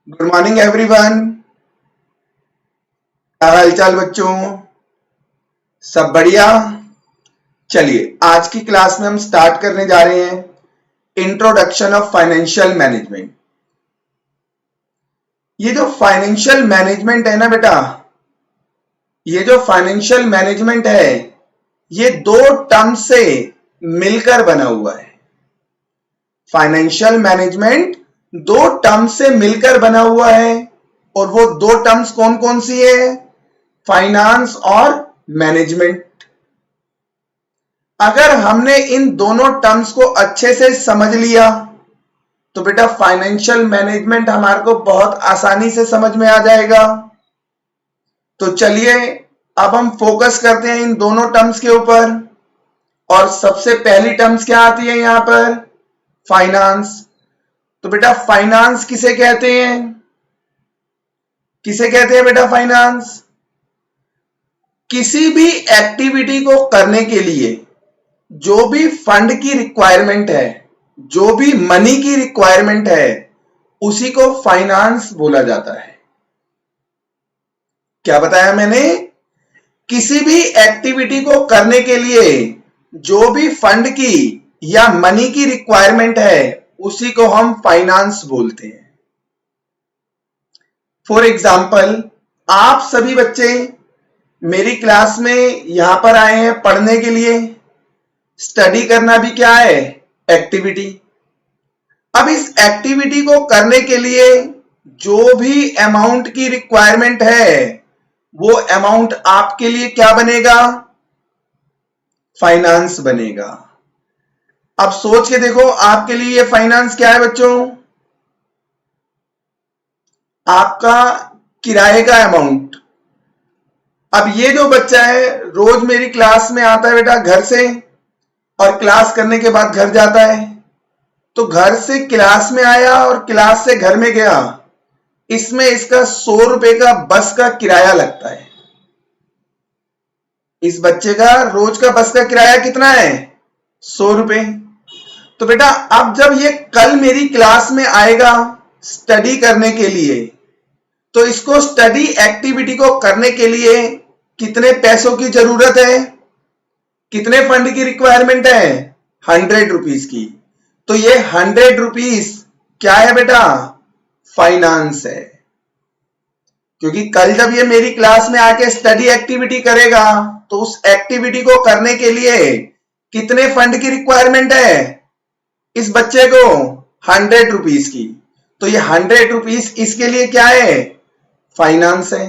Good morning everyone. क्या हाल चाल बच्चों? सब बढ़िया। चलिए आज की क्लास में हम स्टार्ट करने जा रहे हैं इंट्रोडक्शन ऑफ फाइनेंशियल मैनेजमेंट। ये जो फाइनेंशियल मैनेजमेंट है ना बेटा, ये जो फाइनेंशियल मैनेजमेंट है ये दो टर्म से मिलकर बना हुआ है। फाइनेंशियल मैनेजमेंट दो टर्म से मिलकर बना हुआ है और वो दो टर्म्स कौन कौन सी है? फाइनेंस और मैनेजमेंट। अगर हमने इन दोनों टर्म्स को अच्छे से समझ लिया तो बेटा फाइनेंशियल मैनेजमेंट हमारे को बहुत आसानी से समझ में आ जाएगा। तो चलिए अब हम फोकस करते हैं इन दोनों टर्म्स के ऊपर। और सबसे पहली टर्म्स क्या आती है यहां पर? फाइनेंस। तो बेटा फाइनेंस किसे कहते हैं? किसे कहते हैं बेटा फाइनेंस? किसी भी एक्टिविटी को करने के लिए जो भी फंड की रिक्वायरमेंट है, जो भी मनी की रिक्वायरमेंट है, उसी को फाइनेंस बोला जाता है। क्या बताया मैंने? किसी भी एक्टिविटी को करने के लिए जो भी फंड की या मनी की रिक्वायरमेंट है उसी को हम फाइनेंस बोलते हैं। फॉर एग्जाम्पल, आप सभी बच्चे मेरी क्लास में यहां पर आए हैं पढ़ने के लिए। स्टडी करना भी क्या है? एक्टिविटी। अब इस एक्टिविटी को करने के लिए जो भी अमाउंट की रिक्वायरमेंट है वो अमाउंट आपके लिए क्या बनेगा? फाइनेंस बनेगा। अब सोच के देखो आपके लिए ये फाइनेंस क्या है बच्चों? आपका किराए का अमाउंट। अब ये जो बच्चा है रोज मेरी क्लास में आता है बेटा घर से और क्लास करने के बाद घर जाता है, तो घर से क्लास में आया और क्लास से घर में गया, इसमें इसका 100 रुपए का बस का किराया लगता है। इस बच्चे का रोज का बस का किराया कितना है? 100 रुपए। तो बेटा अब जब ये कल मेरी क्लास में आएगा स्टडी करने के लिए, तो इसको स्टडी एक्टिविटी को करने के लिए कितने पैसों की जरूरत है? कितने फंड की रिक्वायरमेंट है? 100 रुपीज की। तो ये 100 रुपीज क्या है बेटा? फाइनेंस है। क्योंकि कल जब ये मेरी क्लास में आके स्टडी एक्टिविटी करेगा तो उस एक्टिविटी को करने के लिए कितने फंड की रिक्वायरमेंट है इस बच्चे को? 100 रुपीज की। तो ये 100 रुपीज इसके लिए क्या है? फाइनेंस है।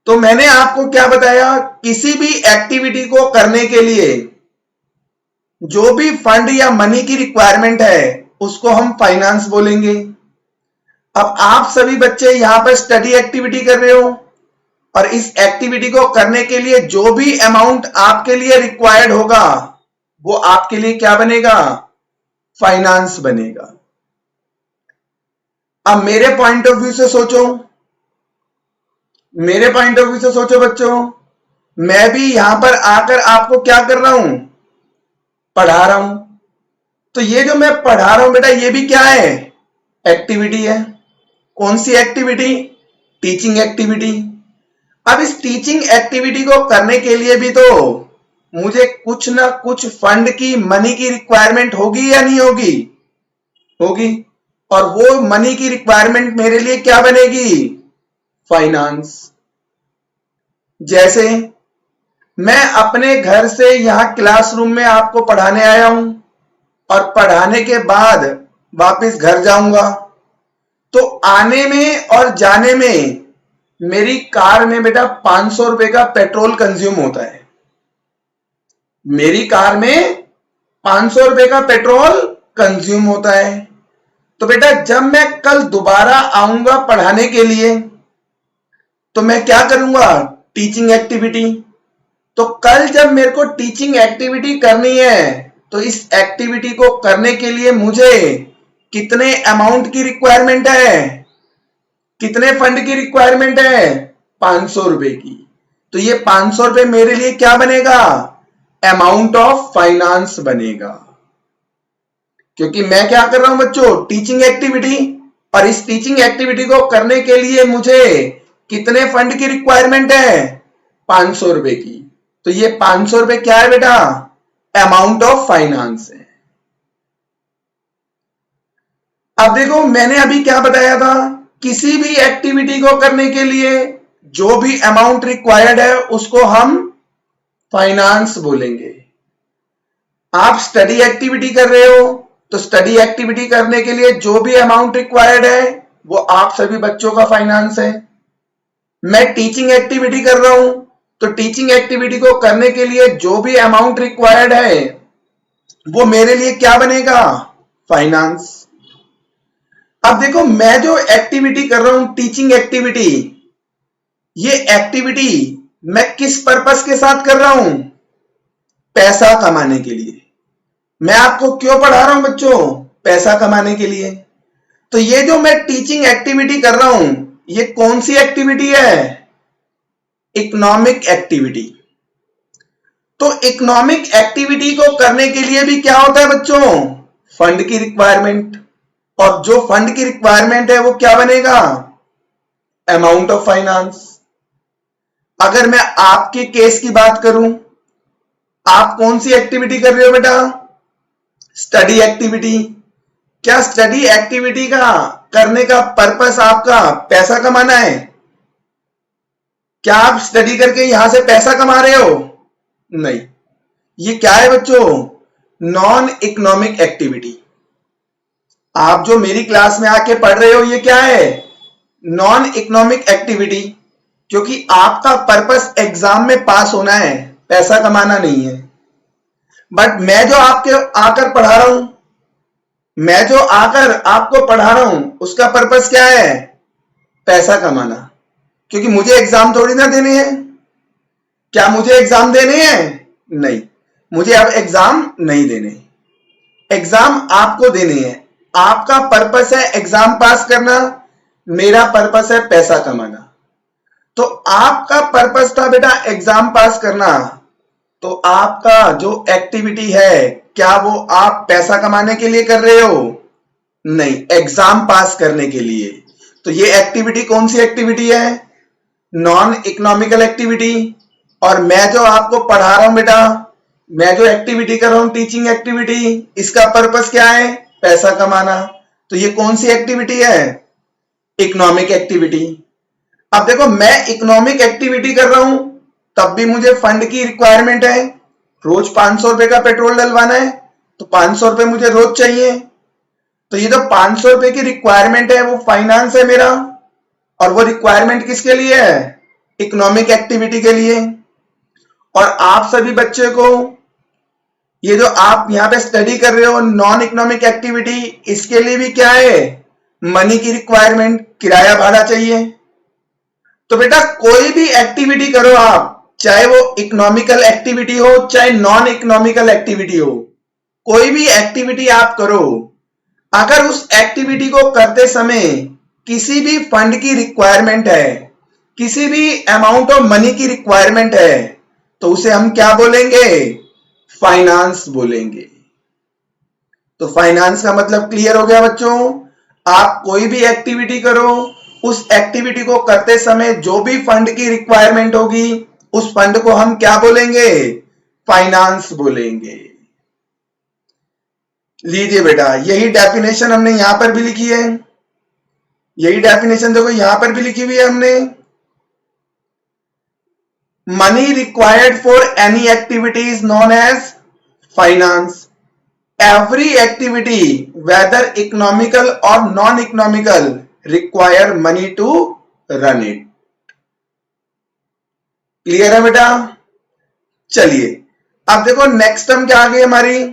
तो मैंने आपको क्या बताया? किसी भी एक्टिविटी को करने के लिए जो भी फंड या मनी की रिक्वायरमेंट है उसको हम फाइनेंस बोलेंगे। अब आप सभी बच्चे यहां पर स्टडी एक्टिविटी कर रहे हो और इस एक्टिविटी को करने के लिए जो भी अमाउंट आपके लिए रिक्वायर्ड होगा वो आपके लिए क्या बनेगा? फाइनेंस बनेगा। अब मेरे पॉइंट ऑफ व्यू से सोचो, मेरे पॉइंट ऑफ व्यू से सोचो बच्चों, मैं भी यहां पर आकर आपको क्या कर रहा हूं? पढ़ा रहा हूं। तो ये जो मैं पढ़ा रहा हूं बेटा ये भी क्या है? एक्टिविटी है। कौन सी एक्टिविटी? Teaching activity. अब इस टीचिंग एक्टिविटी को करने के लिए भी तो मुझे कुछ ना कुछ फंड की मनी की रिक्वायरमेंट होगी या नहीं होगी? होगी। और वो मनी की रिक्वायरमेंट मेरे लिए क्या बनेगी? फाइनेंस। जैसे मैं अपने घर से यहां क्लासरूम में आपको पढ़ाने आया हूं और पढ़ाने के बाद वापस घर जाऊंगा, तो आने में और जाने में मेरी कार में बेटा 500 रुपए का पेट्रोल कंज्यूम होता है। मेरी कार में 500 रुपए का पेट्रोल कंज्यूम होता है। तो बेटा जब मैं कल दोबारा आऊंगा पढ़ाने के लिए तो मैं क्या करूंगा? Teaching activity. तो कल जब मेरे को टीचिंग एक्टिविटी करनी है तो इस एक्टिविटी को करने के लिए मुझे कितने अमाउंट की रिक्वायरमेंट है? कितने फंड की रिक्वायरमेंट है? 500 रुपए की। तो ये 500 रुपए मेरे लिए क्या बनेगा? अमाउंट ऑफ फाइनेंस बनेगा। क्योंकि मैं क्या कर रहा हूं बच्चों? Teaching activity. और इस टीचिंग एक्टिविटी को करने के लिए मुझे कितने फंड की रिक्वायरमेंट है? 500 रुपए की। तो ये 500 रुपए क्या है बेटा? अमाउंट ऑफ फाइनेंस है। अब देखो मैंने अभी क्या बताया था, किसी भी एक्टिविटी को करने के लिए जो भी अमाउंट रिक्वायर्ड है उसको हम फाइनेंस बोलेंगे। आप स्टडी एक्टिविटी कर रहे हो तो स्टडी एक्टिविटी करने के लिए जो भी अमाउंट रिक्वायर्ड है वो आप सभी बच्चों का फाइनेंस है। मैं टीचिंग एक्टिविटी कर रहा हूं तो टीचिंग एक्टिविटी को करने के लिए जो भी अमाउंट रिक्वायर्ड है वो मेरे लिए क्या बनेगा? फाइनेंस। अब देखो मैं जो एक्टिविटी कर रहा हूं टीचिंग एक्टिविटी, ये एक्टिविटी मैं किस पर्पस के साथ कर रहा हूं? पैसा कमाने के लिए। मैं आपको क्यों पढ़ा रहा हूं बच्चों? पैसा कमाने के लिए। तो ये जो मैं टीचिंग एक्टिविटी कर रहा हूं ये कौन सी एक्टिविटी है? Economic activity. तो इकोनॉमिक एक्टिविटी को करने के लिए भी क्या होता है बच्चों? फंड की रिक्वायरमेंट। और जो फंड की रिक्वायरमेंट है वो क्या बनेगा? Amount of finance. अगर मैं आपके केस की बात करूं, आप कौन सी एक्टिविटी कर रहे हो बेटा? Study activity. क्या स्टडी एक्टिविटी का करने का पर्पस आपका पैसा कमाना है? क्या आप स्टडी करके यहां से पैसा कमा रहे हो? नहीं। ये क्या है बच्चों? Non economic activity. आप जो मेरी क्लास में आके पढ़ रहे हो ये क्या है? Non economic activity. क्योंकि आपका पर्पस एग्जाम में पास होना है, पैसा कमाना नहीं है। बट मैं जो आपके आकर पढ़ा रहा हूं, मैं जो आकर आपको पढ़ा रहा हूं उसका पर्पस क्या है? पैसा कमाना। क्योंकि मुझे एग्जाम थोड़ी ना देने हैं। क्या मुझे एग्जाम देने हैं? नहीं, मुझे अब एग्जाम नहीं देने। एग्जाम आपको देने हैं। आपका पर्पस है एग्जाम पास करना, मेरा पर्पस है पैसा कमाना। तो आपका पर्पस था बेटा एग्जाम पास करना, तो आपका जो एक्टिविटी है क्या वो आप पैसा कमाने के लिए कर रहे हो? नहीं, एग्जाम पास करने के लिए। तो ये एक्टिविटी कौन सी एक्टिविटी है? Non economical activity. और मैं जो आपको पढ़ा रहा हूं बेटा, मैं जो एक्टिविटी कर रहा हूं टीचिंग एक्टिविटी, इसका पर्पस क्या है? पैसा कमाना। तो ये कौन सी एक्टिविटी है? Economic activity. अब देखो मैं इकोनॉमिक एक्टिविटी कर रहा हूं तब भी मुझे फंड की रिक्वायरमेंट है। रोज 500 रुपए का पेट्रोल डलवाना है तो 500 रुपए मुझे रोज चाहिए। तो ये जो 500 रुपए की रिक्वायरमेंट है वो फाइनेंस है मेरा। और वो रिक्वायरमेंट किसके लिए है? इकोनॉमिक एक्टिविटी के लिए। और आप सभी बच्चे को ये जो आप यहां पे स्टडी कर रहे हो नॉन इकोनॉमिक एक्टिविटी, इसके लिए भी क्या है? मनी की रिक्वायरमेंट, किराया भाड़ा चाहिए। तो बेटा कोई भी एक्टिविटी करो आप, चाहे वो इकोनॉमिकल एक्टिविटी हो चाहे नॉन इकोनॉमिकल एक्टिविटी हो, कोई भी एक्टिविटी आप करो, अगर उस एक्टिविटी को करते समय किसी भी फंड की रिक्वायरमेंट है, किसी भी अमाउंट ऑफ मनी की रिक्वायरमेंट है, तो उसे हम क्या बोलेंगे? फाइनेंस बोलेंगे। तो फाइनेंस का मतलब क्लियर हो गया बच्चों? आप कोई भी एक्टिविटी करो, उस एक्टिविटी को करते समय जो भी फंड की रिक्वायरमेंट होगी उस फंड को हम क्या बोलेंगे? फाइनेंस बोलेंगे। लीजिए बेटा, यही डेफिनेशन हमने यहां पर भी लिखी है। यही डेफिनेशन देखो यहां पर भी लिखी हुई है हमने। Money required for any activity is known as finance. Every activity, whether economical or non-economical, require money to run it. Clear है बेटा? चलिए अब देखो नेक्स्ट टर्म क्या आ गई हमारी।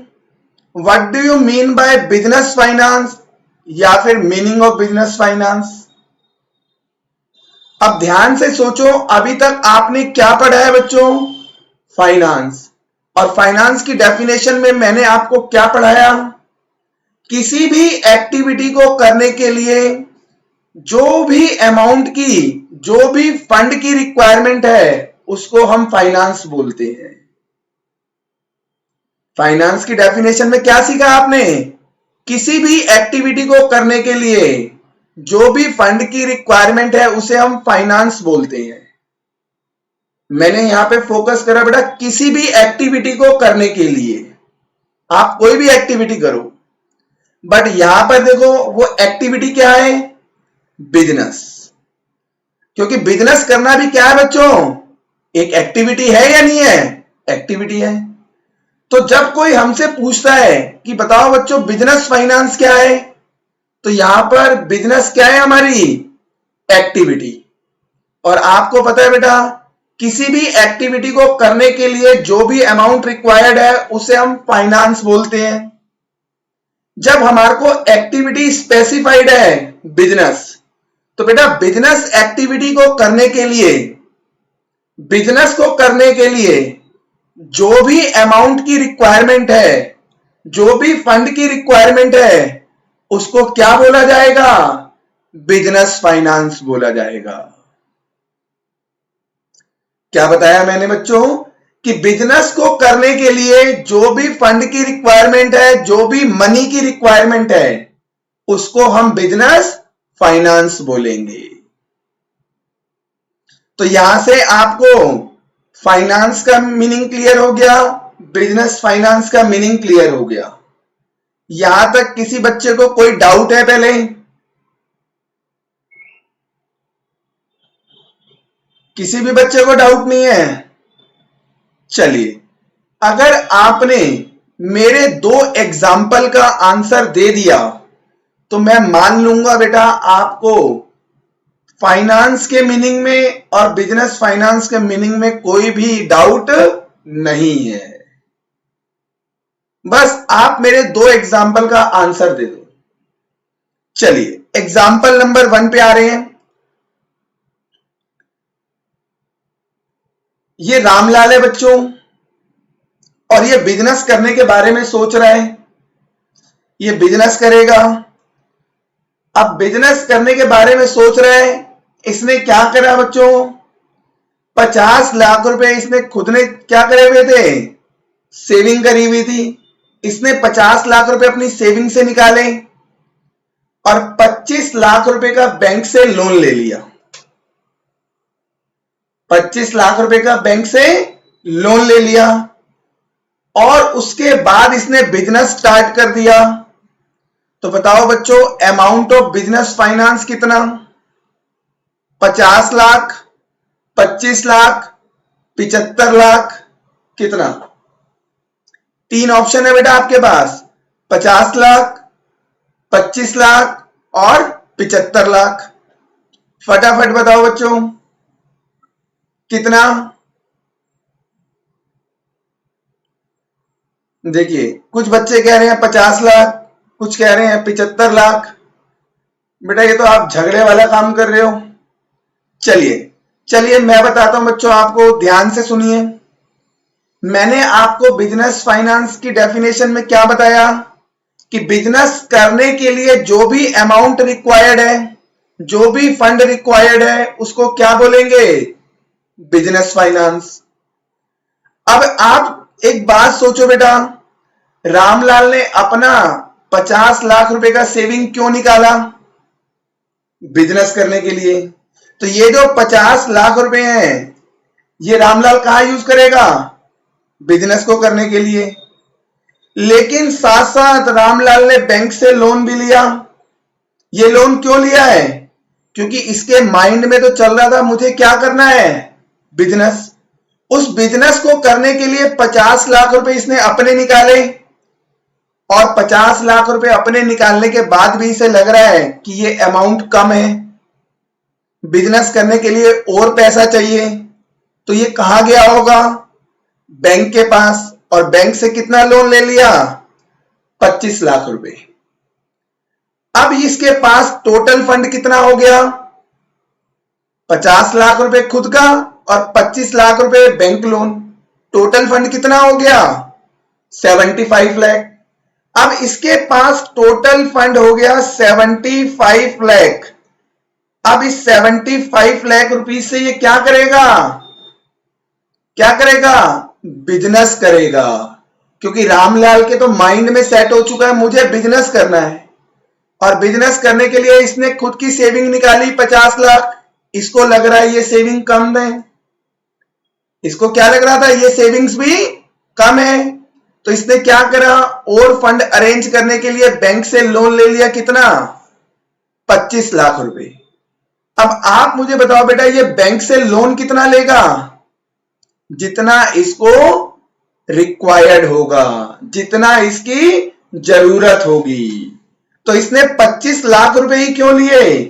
What do you mean by business finance या फिर मीनिंग ऑफ बिजनेस फाइनेंस? अब ध्यान से सोचो, अभी तक आपने क्या पढ़ा है बच्चों? फाइनेंस। और फाइनेंस की डेफिनेशन में मैंने आपको क्या पढ़ाया? किसी भी एक्टिविटी को करने के लिए जो भी अमाउंट की, जो भी फंड की रिक्वायरमेंट है उसको हम फाइनेंस बोलते हैं। फाइनेंस की डेफिनेशन में क्या सीखा आपने? किसी भी एक्टिविटी को करने के लिए जो भी फंड की रिक्वायरमेंट है उसे हम फाइनेंस बोलते हैं। मैंने यहां पे फोकस करा बेटा किसी भी एक्टिविटी को करने के लिए, आप कोई भी एक्टिविटी करो, बट यहां पर देखो वो एक्टिविटी क्या है, बिजनेस। क्योंकि बिजनेस करना भी क्या है बच्चों, एक एक्टिविटी है या नहीं है, एक्टिविटी है। तो जब कोई हमसे पूछता है कि बताओ बच्चों बिजनेस फाइनेंस क्या है, तो यहां पर बिजनेस क्या है, हमारी एक्टिविटी। और आपको पता है बेटा किसी भी एक्टिविटी को करने के लिए जो भी अमाउंट रिक्वायर्ड है उसे हम फाइनेंस बोलते हैं। जब हमारे को एक्टिविटी स्पेसिफाइड है बिजनेस, तो बेटा बिजनेस एक्टिविटी को करने के लिए, बिजनेस को करने के लिए जो भी अमाउंट की रिक्वायरमेंट है, जो भी फंड की रिक्वायरमेंट है, उसको क्या बोला जाएगा, बिजनेस फाइनेंस बोला जाएगा। क्या बताया मैंने बच्चों कि बिजनेस को करने के लिए जो भी फंड की रिक्वायरमेंट है, जो भी मनी की रिक्वायरमेंट है, उसको हम बिजनेस फाइनेंस बोलेंगे। तो यहां से आपको फाइनेंस का मीनिंग क्लियर हो गया, बिजनेस फाइनेंस का मीनिंग क्लियर हो गया। यहां तक किसी बच्चे को कोई डाउट है पहले, किसी भी बच्चे को डाउट नहीं है? चलिए, अगर आपने मेरे 2 एग्जाम्पल का आंसर दे दिया तो मैं मान लूंगा बेटा आपको फाइनेंस के मीनिंग में और बिजनेस फाइनेंस के मीनिंग में कोई भी डाउट नहीं है। बस आप मेरे 2 एग्जाम्पल का आंसर दे दो। चलिए एग्जाम्पल नंबर 1 पे आ रहे हैं। ये रामलाल है बच्चों, और ये बिजनेस करने के बारे में सोच रहा है। ये बिजनेस करेगा। अब बिजनेस करने के बारे में सोच रहा है, इसने क्या करा बच्चों, 50 लाख रुपए इसने खुद ने क्या करे हुए थे, सेविंग करी हुई थी। इसने 50 लाख रुपए अपनी सेविंग से निकाले और 25 लाख रुपए का बैंक से लोन ले लिया। 25 लाख रुपए का बैंक से लोन ले लिया और उसके बाद इसने बिजनेस स्टार्ट कर दिया। तो बताओ बच्चों अमाउंट ऑफ बिजनेस फाइनेंस कितना, 50 लाख, 25 लाख, 75 लाख, कितना? 3 ऑप्शन है बेटा आपके पास, 50 लाख, 25 लाख और 75 लाख। फटाफट बताओ बच्चों कितना? देखिए कुछ बच्चे कह रहे हैं 50 लाख, कुछ कह रहे हैं 75 लाख। बेटा ये तो आप झगड़े वाला काम कर रहे हो। चलिए चलिए मैं बताता हूं बच्चों, आपको ध्यान से सुनिए। मैंने आपको बिजनेस फाइनेंस की डेफिनेशन में क्या बताया कि बिजनेस करने के लिए जो भी अमाउंट रिक्वायर्ड है, जो भी फंड रिक्वायर्ड है, उसको क्या बोलेंगे, बिजनेस फाइनेंस। अब आप एक बात सोचो बेटा, रामलाल ने अपना 50 लाख रुपए का सेविंग क्यों निकाला, बिजनेस करने के लिए। तो ये जो 50 लाख रुपए हैं ये रामलाल कहां यूज करेगा, बिजनेस को करने के लिए। लेकिन साथ साथ रामलाल ने बैंक से लोन भी लिया। ये लोन क्यों लिया है, क्योंकि इसके माइंड में तो चल रहा था मुझे क्या करना है, बिजनेस। उस बिजनेस को करने के लिए 50 लाख रुपए इसने अपने निकाले और 50 लाख रुपए अपने निकालने के बाद भी इसे लग रहा है कि ये अमाउंट कम है, बिजनेस करने के लिए और पैसा चाहिए। तो ये कहां गया होगा, बैंक के पास, और बैंक से कितना लोन ले लिया, 25 लाख रुपए। अब इसके पास टोटल फंड कितना हो गया, 50 लाख रुपए खुद का और 25 लाख रुपए बैंक लोन। टोटल फंड कितना हो गया, 75 लाख। अब इसके पास टोटल फंड हो गया 75 लाख। अब इस 75 लाख रुपीस से ये क्या करेगा, क्या करेगा, बिजनेस करेगा। क्योंकि रामलाल के तो माइंड में सेट हो चुका है मुझे बिजनेस करना है, और बिजनेस करने के लिए इसने खुद की सेविंग निकाली 50 लाख। इसको लग रहा है ये सेविंग कम है, इसको क्या लग रहा था, ये सेविंग्स भी कम है। तो इसने क्या करा, और फंड अरेंज करने के लिए बैंक से लोन ले लिया, कितना, 25 लाख रुपए। अब आप मुझे बताओ बेटा, ये बैंक से लोन कितना लेगा, जितना इसको रिक्वायर्ड होगा, जितना इसकी जरूरत होगी। तो इसने 25 लाख रुपए ही क्यों लिए,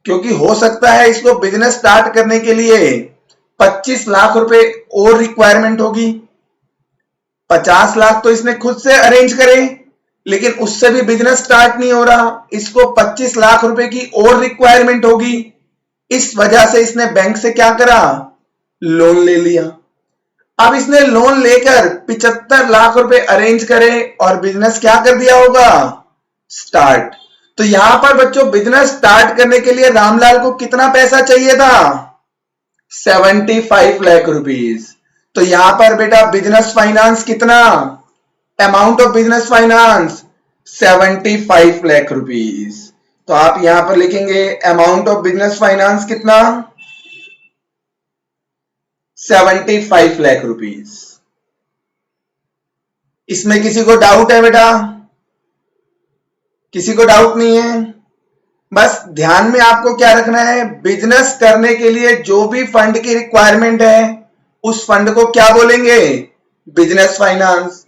क्योंकि हो सकता है इसको बिजनेस स्टार्ट करने के लिए 25 लाख रुपए और रिक्वायरमेंट होगी। 50 लाख तो इसने खुद से अरेंज करे, लेकिन उससे भी बिजनेस स्टार्ट नहीं हो रहा, इसको 25 लाख रुपए की और रिक्वायरमेंट होगी। इस वजह से इसने बैंक से क्या करा, लोन ले लिया। अब इसने लोन लेकर 75 लाख रुपए अरेंज करे और बिजनेस क्या कर दिया होगा, स्टार्ट। तो यहां पर बच्चों बिजनेस स्टार्ट करने के लिए रामलाल को कितना पैसा चाहिए था, 75 लाख रुपीस। तो यहां पर बेटा बिजनेस फाइनेंस कितना, amount of business finance 75 lakh rupees. तो आप यहां पर लिखेंगे अमाउंट ऑफ बिजनेस फाइनेंस कितना, 75 लाख रुपीस। इसमें किसी को डाउट है बेटा, किसी को डाउट नहीं है। बस ध्यान में आपको क्या रखना है, बिजनेस करने के लिए जो भी फंड की रिक्वायरमेंट है उस फंड को क्या बोलेंगे, बिजनेस फाइनेंस।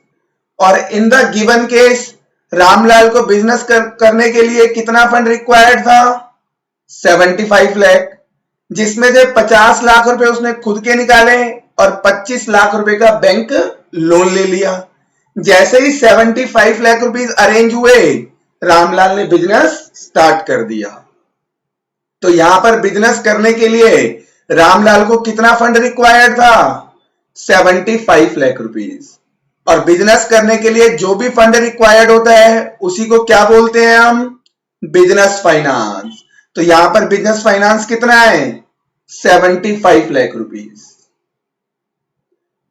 और in the given case Ramlal को बिजनेस करने के लिए कितना फंड रिक्वायर्ड था, 75 लाख, जिसमें से 50 लाख रुपए उसने खुद के निकाले और 25 लाख रुपए का बैंक लोन ले लिया। जैसे ही 75 लाख रुपीस अरेंज हुए, रामलाल ने बिजनेस स्टार्ट कर दिया। तो यहां पर बिजनेस करने के लिए रामलाल को कितना फंड रिक्वायर्ड था, 75 लाख रुपीस। और बिजनेस करने के लिए जो भी फंड रिक्वायर्ड होता है उसी को क्या बोलते हैं हम, बिजनेस फाइनेंस। तो यहां पर बिजनेस फाइनेंस कितना है, 75 लाख रुपीस।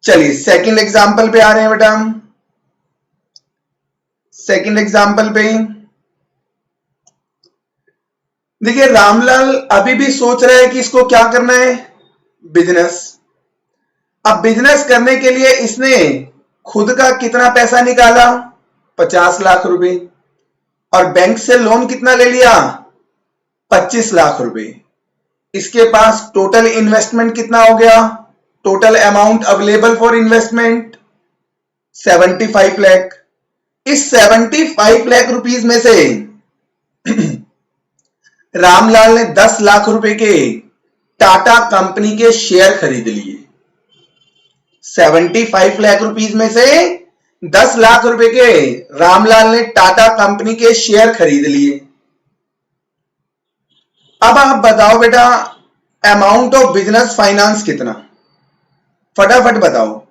चलिए सेकंड एग्जांपल पे आ रहे हैं बेटा हम। सेकंड एग्जांपल पे देखिए, रामलाल अभी भी सोच रहा है कि इसको क्या करना है, बिजनेस। अब बिजनेस करने के लिए इसने खुद का कितना पैसा निकाला, 50 लाख रुपए, और बैंक से लोन कितना ले लिया, 25 लाख रुपए। इसके पास टोटल इन्वेस्टमेंट कितना हो गया, total amount available for investment 75 lakh. इस 75 लाख रुपीस में से रामलाल ने 10 लाख रुपए के टाटा कंपनी के शेयर खरीद लिए। 75 लाख रुपीस में से 10 लाख रुपए के रामलाल ने टाटा कंपनी के शेयर खरीद लिए। अब आप बताओ बेटा, अमाउंट ऑफ बिजनेस फाइनेंस कितना, फटाफट बताओ।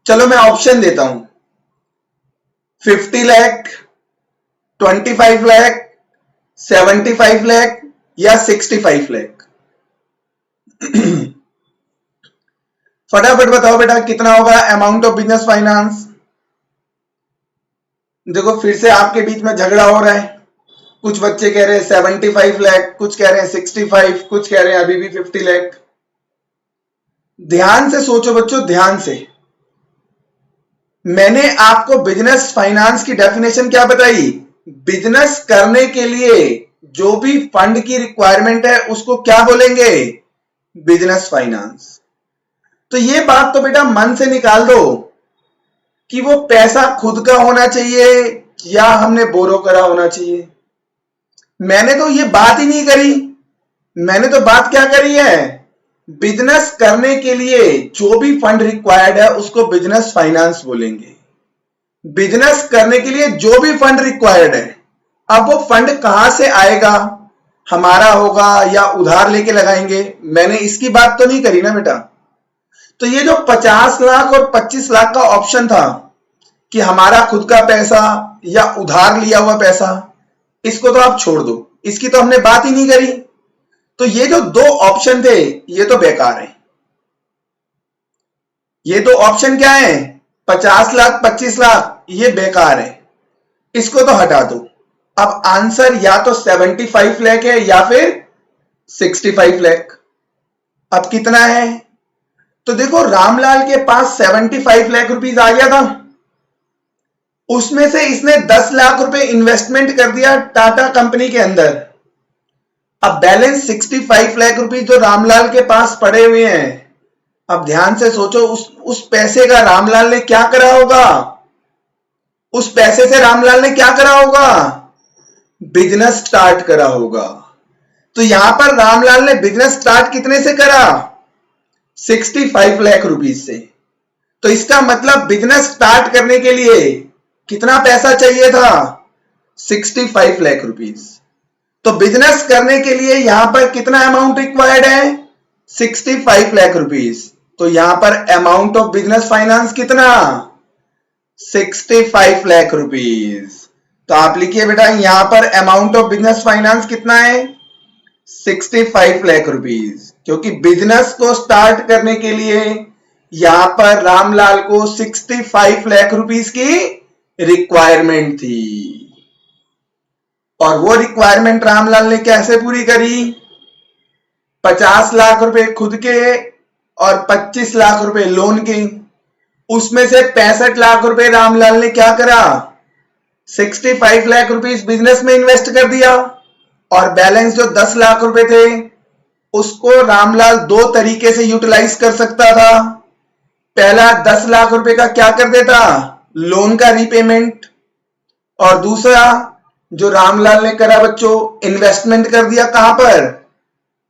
चलो मैं ऑप्शन देता हूं, 50 लाख, 25 लाख, 75 लाख या 65 लाख। फटाफट बताओ बेटा कितना होगा अमाउंट ऑफ बिजनेस फाइनेंस। देखो फिर से आपके बीच में झगड़ा हो रहा है, कुछ बच्चे कह रहे हैं 75 लाख, कुछ कह रहे हैं 65, कुछ कह रहे हैं अभी भी 50 लाख। ध्यान से सोचो बच्चों, ध्यान से। मैंने आपको बिजनेस फाइनेंस की डेफिनेशन क्या बताई, बिजनेस करने के लिए जो भी फंड की रिक्वायरमेंट है उसको क्या बोलेंगे, बिजनेस फाइनेंस। तो ये बात तो बेटा मन से निकाल दो कि वो पैसा खुद का होना चाहिए या हमने बोरो करा होना चाहिए। मैंने तो ये बात ही नहीं करी, मैंने तो बात क्या करी है, बिजनेस करने के लिए जो भी फंड रिक्वायर्ड है उसको बिजनेस फाइनेंस बोलेंगे। बिजनेस करने के लिए जो भी फंड रिक्वायर्ड है, अब वो फंड कहां से आएगा, हमारा होगा या उधार लेके लगाएंगे, मैंने इसकी बात तो नहीं करी ना बेटा। तो ये जो 50 लाख और 25 लाख का ऑप्शन था कि हमारा खुद का पैसा या उधार लिया हुआ पैसा, इसको तो आप छोड़ दो, इसकी तो हमने बात ही नहीं करी। तो ये जो दो ऑप्शन थे ये तो बेकार है। ये दो ऑप्शन क्या है, 50 लाख 25 लाख, ये बेकार है, इसको तो हटा दो। अब आंसर या तो 75 लाख है या फिर 65 लाख। अब कितना है? तो देखो रामलाल के पास 75 लाख रुपीस आ गया था, उसमें से इसने 10 लाख रुपए इन्वेस्टमेंट कर दिया टाटा कंपनी के अंदर। अब बैलेंस 65 लाख रुपीस जो रामलाल के पास पड़े हुए हैं। अब ध्यान से सोचो, उस पैसे का रामलाल ने क्या करा होगा? उस पैसे से रामलाल ने क्या करा होगा? बिजनेस स्टार्ट करा होगा। तो यहां पर रामलाल ने बिजनेस स्टार्ट कितने से करा? 65 लाख रुपीस से। तो इसका मतलब बिजनेस स्टार्ट करने के लिए कितना पैसा चाहिए था? 65 लाख रुपीस। तो बिजनेस करने के लिए यहां पर कितना अमाउंट रिक्वायर्ड है? 65 लाख रुपीस। तो यहां पर अमाउंट ऑफ बिजनेस फाइनेंस कितना? 65 लाख रुपीस। तो आप लिखिए बेटा, यहां पर अमाउंट ऑफ बिजनेस फाइनेंस कितना है? 65 लाख रुपीस। क्योंकि बिजनेस को स्टार्ट करने के लिए यहां पर रामलाल को 65 लाख रुपीस की रिक्वायरमेंट थी। और वो रिक्वायरमेंट रामलाल ने कैसे पूरी करी? 50 लाख रुपए खुद के और 25 लाख रुपए लोन के। उसमें से 65 लाख रुपए रामलाल ने क्या करा? 65 लाख रुपीस बिजनेस में इन्वेस्ट कर दिया। और बैलेंस जो 10 लाख रुपए थे उसको रामलाल दो तरीके से यूटिलाइज कर सकता था। पहला, 10 लाख रुपए का क्या कर देता? लोन का रीपेमेंट। और दूसरा जो रामलाल ने करा बच्चों, इन्वेस्टमेंट कर दिया कहां पर?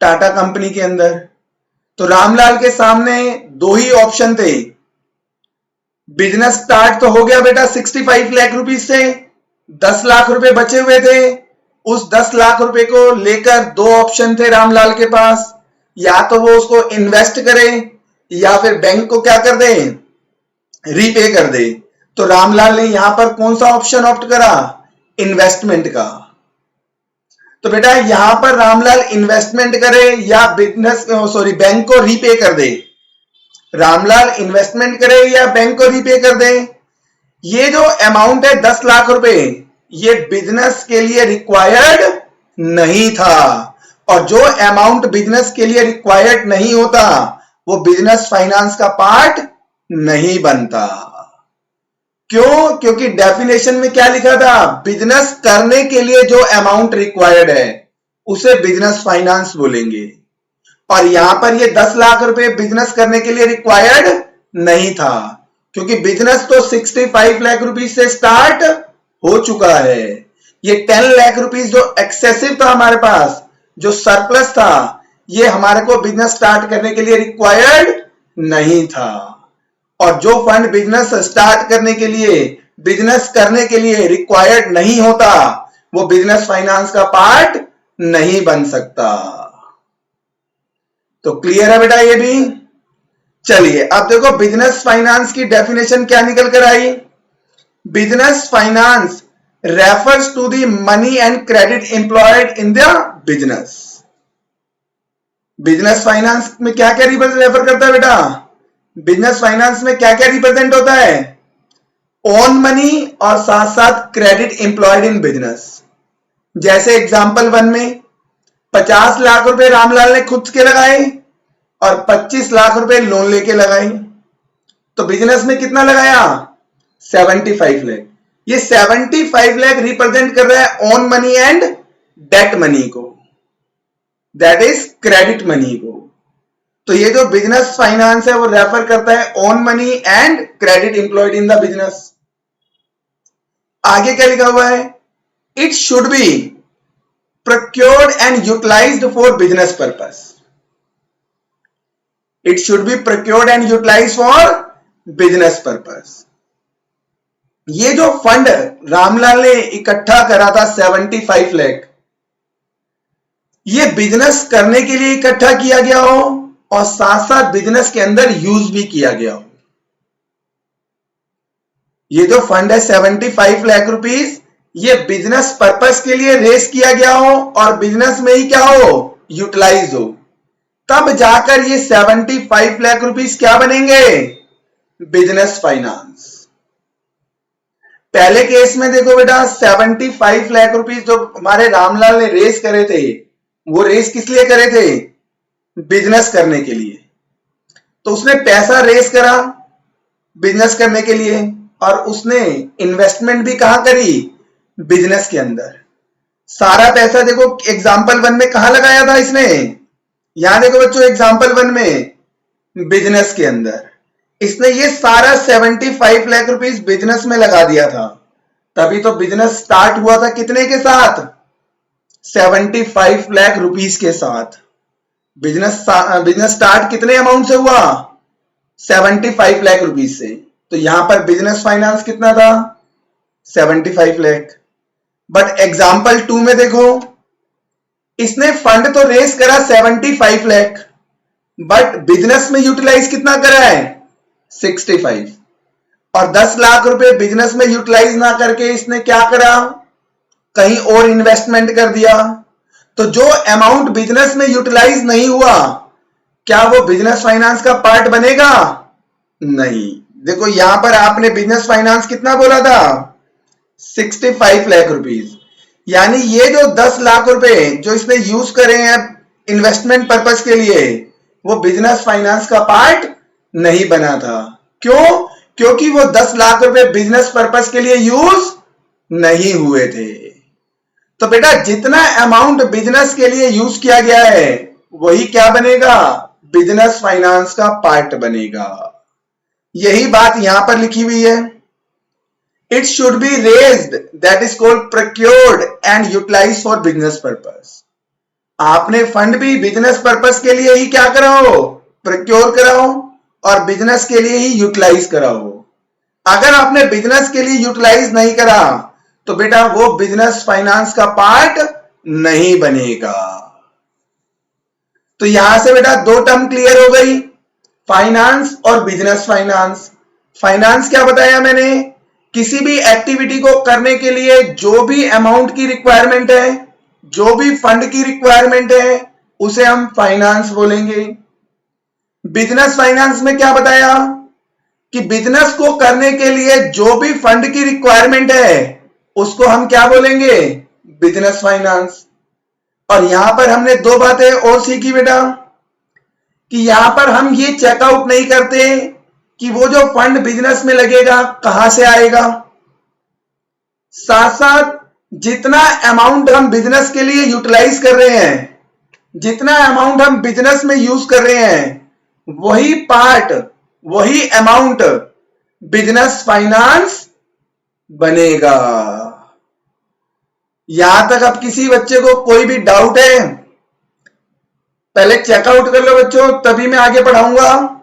टाटा कंपनी के अंदर। तो रामलाल के सामने दो ही ऑप्शन थे। बिजनेस स्टार्ट तो हो गया बेटा 65 लाख रुपीस से, 10 लाख रुपए बचे हुए थे। उस 10 लाख रुपए को लेकर दो ऑप्शन थे रामलाल के पास, या तो वो उसको इन्वेस्ट करे या फिर बैंक को क्या कर दे? रीपे कर दे। तो रामलाल ने यहां पर कौन सा ऑप्शन ऑप्ट करा? इन्वेस्टमेंट का। तो बेटा यहां पर रामलाल इन्वेस्टमेंट करे या बैंक को रीपे कर दे? रामलाल इन्वेस्टमेंट करे या बैंक को रीपे कर दे? ये जो अमाउंट है 10 लाख रुपए, ये बिजनेस के लिए रिक्वायर्ड नहीं था। और जो अमाउंट बिजनेस के लिए रिक्वायर्ड नहीं होता वो बिजनेस फाइनेंस का पार्ट नहीं बनता। क्यों? क्योंकि डेफिनेशन में क्या लिखा था? बिजनेस करने के लिए जो अमाउंट रिक्वायर्ड है उसे बिजनेस फाइनेंस बोलेंगे। और यहां पर ये 10 लाख रुपए बिजनेस करने के लिए रिक्वायर्ड नहीं था, क्योंकि बिजनेस तो 65 लाख रुपीस से स्टार्ट हो चुका है। ये 10 लाख रुपीस जो एक्सेसिव था हमारे पास, जो सरप्लस था, ये हमारे को बिजनेस स्टार्ट करने के लिए रिक्वायर्ड नहीं था। और जो फंड बिजनेस स्टार्ट करने के लिए, बिजनेस करने के लिए रिक्वायर्ड नहीं होता वो बिजनेस फाइनेंस का पार्ट नहीं बन सकता। तो क्लियर है बेटा ये भी? चलिए अब देखो बिजनेस फाइनेंस की डेफिनेशन क्या निकल कर आई। Business finance refers to the money and credit employed in the business. Business finance में क्या क्या रेफर करता है बेटा? बिजनेस फाइनेंस में क्या क्या रिप्रेजेंट होता है? ओन मनी और साथ साथ क्रेडिट एम्प्लॉयड इन बिजनेस। जैसे एग्जांपल 1 में 50 लाख रुपए रामलाल ने खुद के लगाए और 25 लाख रुपए लोन लेके लगाए। तो बिजनेस में कितना लगाया? 75 लाख। ये 75 लाख रिप्रेजेंट कर रहा है own money and debt money को, दैट इज क्रेडिट मनी को। तो ये जो बिजनेस फाइनेंस है वो रेफर करता है own money and credit employed in the business. आगे क्या लिखा हुआ है? It should B procured and utilized for business purpose. It should be procured and utilized for business purpose. ये जो फंड रामलाल ने इकट्ठा करा था 75 लाख, ये बिजनेस करने के लिए इकट्ठा किया गया हो और साथ साथ बिजनेस के अंदर यूज भी किया गया हो। ये जो फंड है 75 लाख रुपीस, ये बिजनेस पर्पस के लिए रेस किया गया हो और बिजनेस में ही क्या हो? यूटिलाइज हो, तब जाकर ये 75 लाख रुपीस क्या बनेंगे? Business finance. पहले केस में देखो बेटा 75 लाख रुपीस जो हमारे रामलाल ने रेस करे थे, वो रेस किस लिए करे थे? बिजनेस करने के लिए। तो उसने पैसा रेस करा बिजनेस करने के लिए, और उसने इन्वेस्टमेंट भी कहां करी? बिजनेस के अंदर। सारा पैसा देखो एग्जाम्पल 1 में कहां लगाया था इसने? यहां देखो बच्चों एग्जाम्पल 1 में बिजनेस के अंदर इसने ये सारा 75 लाख रुपीस बिजनेस में लगा दिया था। तभी तो बिजनेस स्टार्ट हुआ था कितने के साथ? 75 लाख रुपीस के साथ। बिजनेस स्टार्ट कितने अमाउंट से हुआ? 75 लाख रुपीस से। तो यहां पर बिजनेस फाइनेंस कितना था? 75 लाख। बट एग्जाम्पल 2 में देखो, इसने फंड तो रेस करा 75 लाख, बट बिजनेस में यूटिलाइज कितना करा है? 65। और 10 लाख रुपए बिजनेस में यूटिलाइज ना करके इसने क्या करा? कहीं और इन्वेस्टमेंट कर दिया। तो जो अमाउंट बिजनेस में यूटिलाइज नहीं हुआ, क्या वो बिजनेस फाइनेंस का पार्ट बनेगा? नहीं। देखो यहां पर आपने बिजनेस फाइनेंस कितना बोला था? 65 लाख रुपीस। यानी ये जो 10 लाख रुपए जो इसने यूज करे हैं इन्वेस्टमेंट पर्पस के लिए, वो बिजनेस फाइनेंस का पार्ट नहीं बना था। क्यों? क्योंकि वो 10 लाख रुपए बिजनेस पर्पस के लिए यूज नहीं हुए थे। तो बेटा जितना अमाउंट बिजनेस के लिए यूज किया गया है, वही क्या बनेगा? बिजनेस फाइनेंस का पार्ट बनेगा। यही बात यहां पर लिखी हुई है। It should be raised, that is called procured and utilise for business purpose. आपने फंड भी बिजनेस पर्पस के लिए ही क्या कराओ? प्रोक्योर कराओ, और बिजनेस के लिए ही यूटिलाइज कराओ। अगर आपने बिजनेस के लिए यूटिलाइज नहीं करा, तो बेटा वो बिजनेस फाइनेंस का पार्ट नहीं बनेगा। तो यहां से बेटा 2 टर्म क्लियर हो गई, फाइनेंस और बिजनेस फाइनेंस। फाइनेंस क्या बताया मैंने? किसी भी एक्टिविटी को करने के लिए जो भी अमाउंट की रिक्वायरमेंट है, जो भी फंड की रिक्वायरमेंट है, उसे हम फाइनेंस बोलेंगे। बिजनेस फाइनेंस में क्या बताया? कि बिजनेस को करने के लिए जो भी फंड की रिक्वायरमेंट है, उसको हम क्या बोलेंगे? Business finance. और यहां पर हमने 2 बातें और सीखी बेटा, कि यहां पर हम ये चेकआउट नहीं करते कि वो जो फंड बिजनेस में लगेगा कहां से आएगा। साथ साथ जितना अमाउंट हम बिजनेस के लिए यूटिलाइज कर रहे हैं, जितना अमाउंट हम बिजनेस में यूज कर रहे हैं, वही पार्ट, वही अमाउंट बिजनेस फाइनेंस बनेगा। यहां तक अब किसी बच्चे को कोई भी डाउट है? पहले चेकआउट कर लो बच्चों, तभी मैं आगे पढ़ाऊंगा।